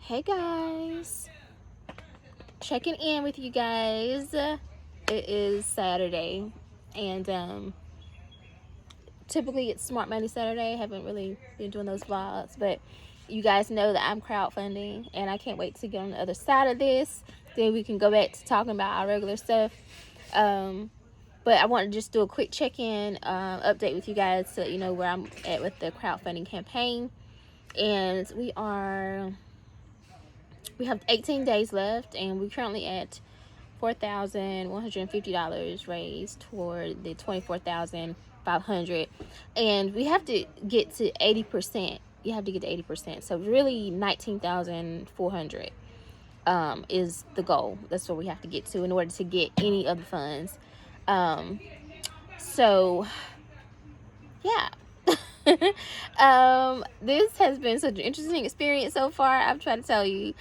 Hey guys, checking in with you guys. It is Saturday, and typically it's Smart Money Saturday. I haven't really been doing those vlogs, but you guys know that I'm crowdfunding, and I can't wait to get on the other side of this. Then we can go back to talking about our regular stuff. But I want to just do a quick check-in update with you guys so that you know where I'm at with the crowdfunding campaign. And we have 18 days left, and we're currently at $4,150 raised toward the $24,500, and we have to get to 80%. You have to get to 80%, so really 19,400 is the goal. That's what we have to get to in order to get any of the funds. So yeah. This has been such an interesting experience so far. I've tried to tell you,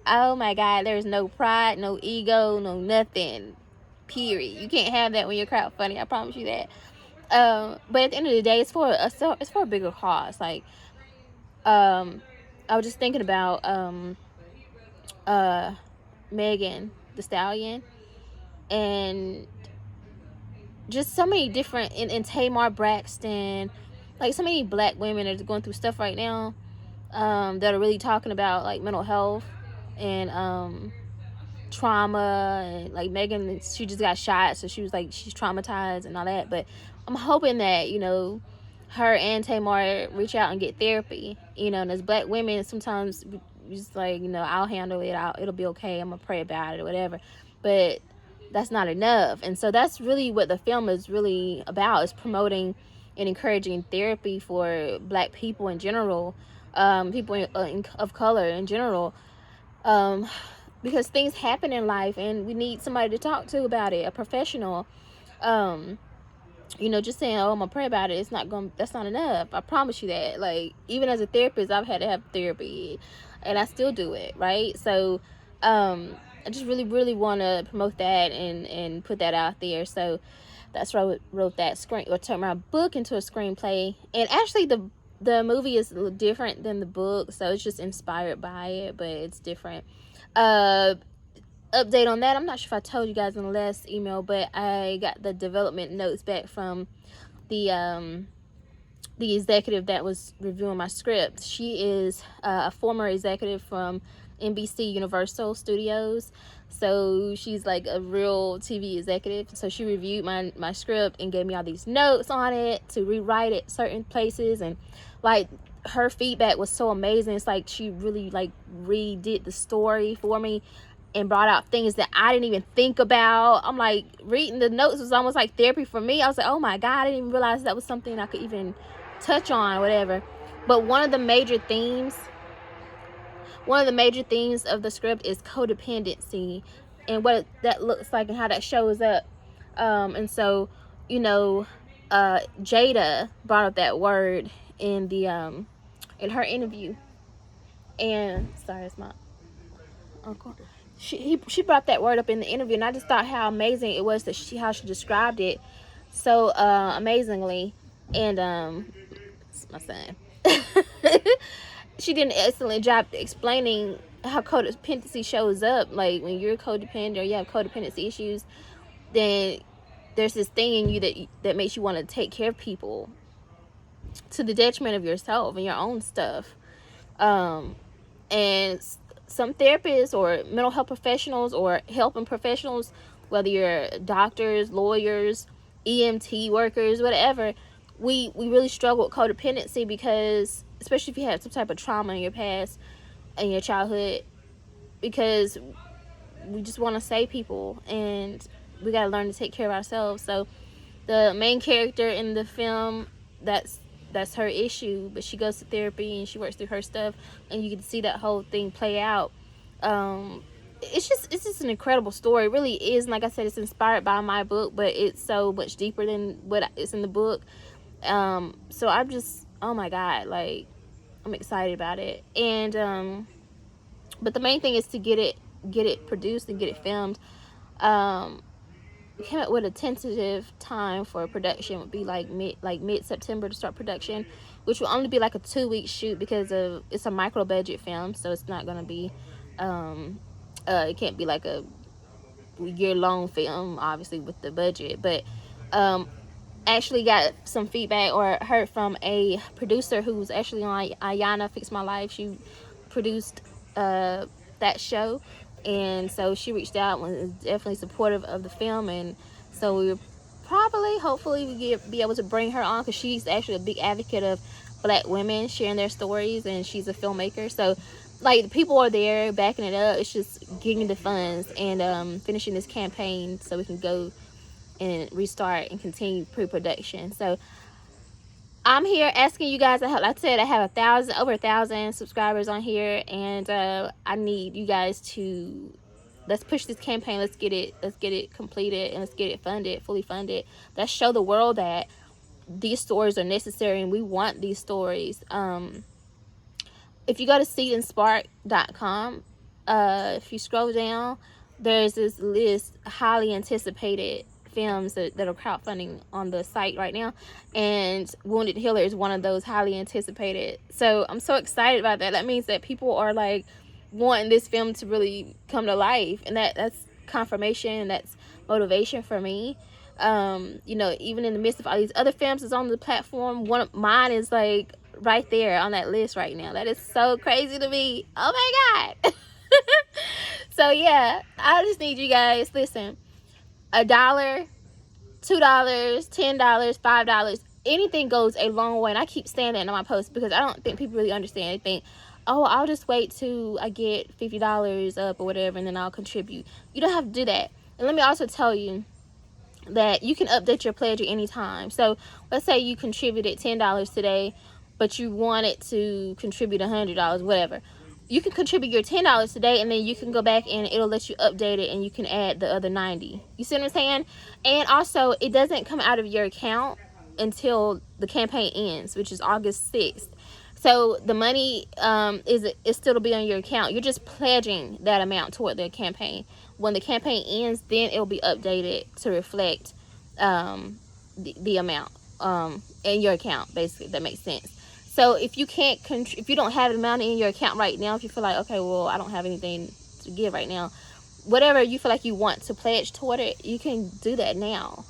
oh my god, there's no pride, no ego, no nothing, period. You can't have that when you're crowdfunding, I promise you that. But at the end of the day, it's for a bigger cause. Like I was just thinking about Megan Thee Stallion, and just so many different, and Tamar Braxton, like so many black women that are going through stuff right now, that are really talking about like mental health and trauma. And like Megan, she just got shot, so she was like, she's traumatized and all that. But I'm hoping that, you know, her and Tamar reach out and get therapy, you know. And as black women, sometimes we just like, you know, I'll handle it, it'll be okay, I'm gonna pray about it or whatever. But that's not enough. And so that's really what the film is really about, is promoting and encouraging therapy for black people in general, people of color in general, because things happen in life and we need somebody to talk to about it, a professional. You know, just saying, oh, I'm gonna pray about it, that's not enough. I promise you that. Like, even as a therapist, I've had to have therapy, and I still do it, right? So I just really want to promote that and put that out there. So that's why I wrote that turned my book into a screenplay. And actually the movie is a little different than the book, so it's just inspired by it, but it's different. Update on that, I'm not sure if I told you guys in the last email, but I got the development notes back from the executive that was reviewing my script. She is a former executive from NBC Universal Studios, so she's like a real TV executive. So she reviewed my script and gave me all these notes on it to rewrite it certain places, and like her feedback was so amazing. It's like she really like redid the story for me and brought out things that I didn't even think about. I'm like, reading the notes was almost like therapy for me. I was like, oh my god, I didn't even realize that was something I could even touch on or whatever. But one of the major themes of the script is codependency, and what that looks like and how that shows up. And so, you know, Jada brought up that word in the in her interview. And sorry, it's my uncle. She brought that word up in the interview, and I just thought how amazing it was that how she described it so amazingly. And it's my son. She did an excellent job explaining how codependency shows up. Like, when you're codependent or you have codependency issues, then there's this thing in you that makes you want to take care of people to the detriment of yourself and your own stuff. And some therapists or mental health professionals or helping professionals, whether you're doctors, lawyers, EMT workers, whatever, we really struggle with codependency, because especially if you had some type of trauma in your past, in your childhood, because we just want to save people, and we got to learn to take care of ourselves. So the main character in the film, that's her issue, but she goes to therapy and she works through her stuff, and you get to see that whole thing play out. It's just an incredible story. It really is. And like I said, it's inspired by my book, but it's so much deeper than what is in the book. So I'm just, oh my god, like, I'm excited about it. And but the main thing is to get it produced and get it filmed. We came up with a tentative time for production, would be like mid September to start production, which will only be like a 2-week shoot because of it's a micro budget film, so it's not gonna be it can't be like a year-long film, obviously, with the budget. But actually got some feedback or heard from a producer who's actually on Ayana Fix My Life. She produced that show, and so she reached out and was definitely supportive of the film, and so we were hopefully we be able to bring her on, because she's actually a big advocate of Black women sharing their stories, and she's a filmmaker. So like, the people are there backing it up. It's just getting the funds and finishing this campaign so we can go and restart and continue pre-production. So I'm here asking you guys, like I said, I have over 1,000 subscribers on here, and I need you guys to, let's push this campaign. Let's get it completed, and let's get it fully funded. Let's show the world that these stories are necessary and we want these stories. If you go to seedandspark.com, if you scroll down, there's this list of highly anticipated films that are crowdfunding on the site right now, and Wounded Healer is one of those highly anticipated. So I'm so excited about that. That means that people are like wanting this film to really come to life, and that's confirmation, that's motivation for me. You know, even in the midst of all these other films that's on the platform, one of mine is like right there on that list right now. That is so crazy to me. Oh my God. So yeah, I just need you guys, listen, $1, $2, $10, $5, anything goes a long way. And I keep saying that in my posts because I don't think people really understand. They think, oh, I'll just wait till I get $50 up or whatever, and then I'll contribute. You don't have to do that. And let me also tell you that you can update your pledge at any time. So let's say you contributed $10 today, but you wanted to contribute $100, whatever. You can contribute your $10 today, and then you can go back and it'll let you update it, and you can add the other 90. You see what I'm saying? And also, it doesn't come out of your account until the campaign ends, which is August 6th. So the money is still to be on your account. You're just pledging that amount toward the campaign. When the campaign ends, then it'll be updated to reflect the amount in your account, basically. If that makes sense. So if you can't, if you don't have the amount in your account right now, if you feel like, okay, well, I don't have anything to give right now, whatever you feel like you want to pledge toward it, you can do that now.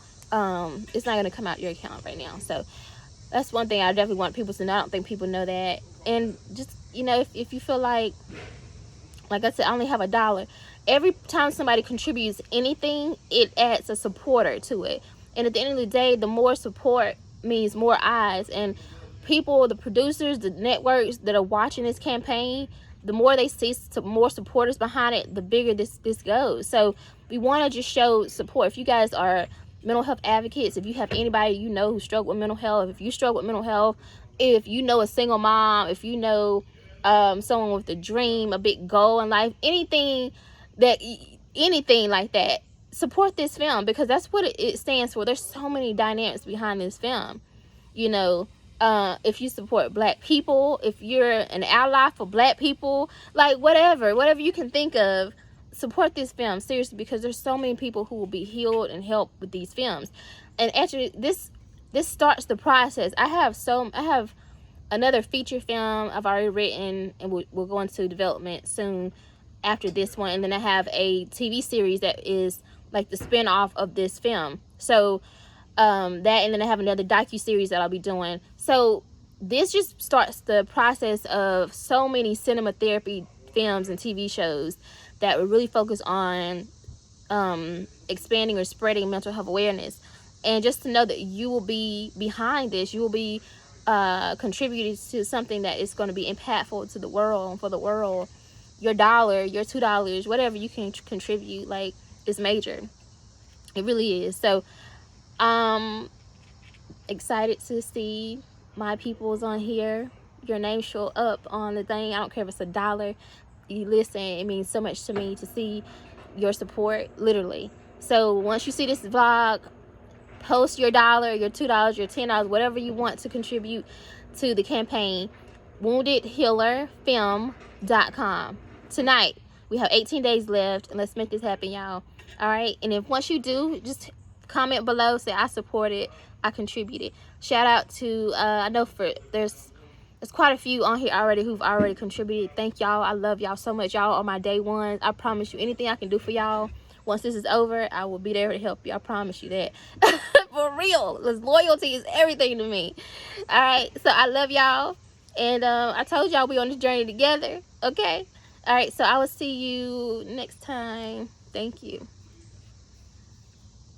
It's not going to come out your account right now. So that's one thing I definitely want people to know. I don't think people know that. And just, you know, if you feel like I said, I only have $1. Every time somebody contributes anything, it adds a supporter to it. And at the end of the day, the more support means more eyes. And people, the producers, the networks that are watching this campaign, the more they see more supporters behind it, the bigger this goes. So we want to just show support. If you guys are mental health advocates, if you have anybody you know who struggle with mental health, if you struggle with mental health, if you know a single mom, if you know someone with a dream, a big goal in life, anything like that, support this film, because that's what it stands for. There's so many dynamics behind this film. You know, if you support Black people, if you're an ally for Black people, like whatever you can think of, support this film, seriously, because there's so many people who will be healed and helped with these films. And actually, this starts the process. I have another feature film I've already written, and we'll go into development soon after this one. And then I have a TV series that is like the spin-off of this film. So that, and then I have another docu-series that I'll be doing. So this just starts the process of so many cinema therapy films and TV shows that will really focus on expanding or spreading mental health awareness. And just to know that you will be behind this, you will be contributing to something that is going to be impactful to the world, for the world. Your $1, your $2, whatever you can contribute, like, is major. It really is. So excited to see my peoples on here. Your name show up on the thing. I don't care if it's $1. You listen, it means so much to me to see your support, literally. So once you see this vlog, post your $1, your $2, your $10, whatever you want to contribute to the campaign. WoundedHealerFilm.com. Tonight, we have 18 days left, and let's make this happen, y'all. All right? And if once you do, just comment below, say I supported, I contributed. Shout out to I know there's quite a few on here already who've already contributed. Thank y'all. I love y'all so much. Y'all are my day ones. I promise you, anything I can do for y'all once this is over, I will be there to help you. I promise you that. For real, loyalty is everything to me. All right, so I love y'all, and I told y'all we on this journey together. Okay. All right, so I will see you next time. Thank you.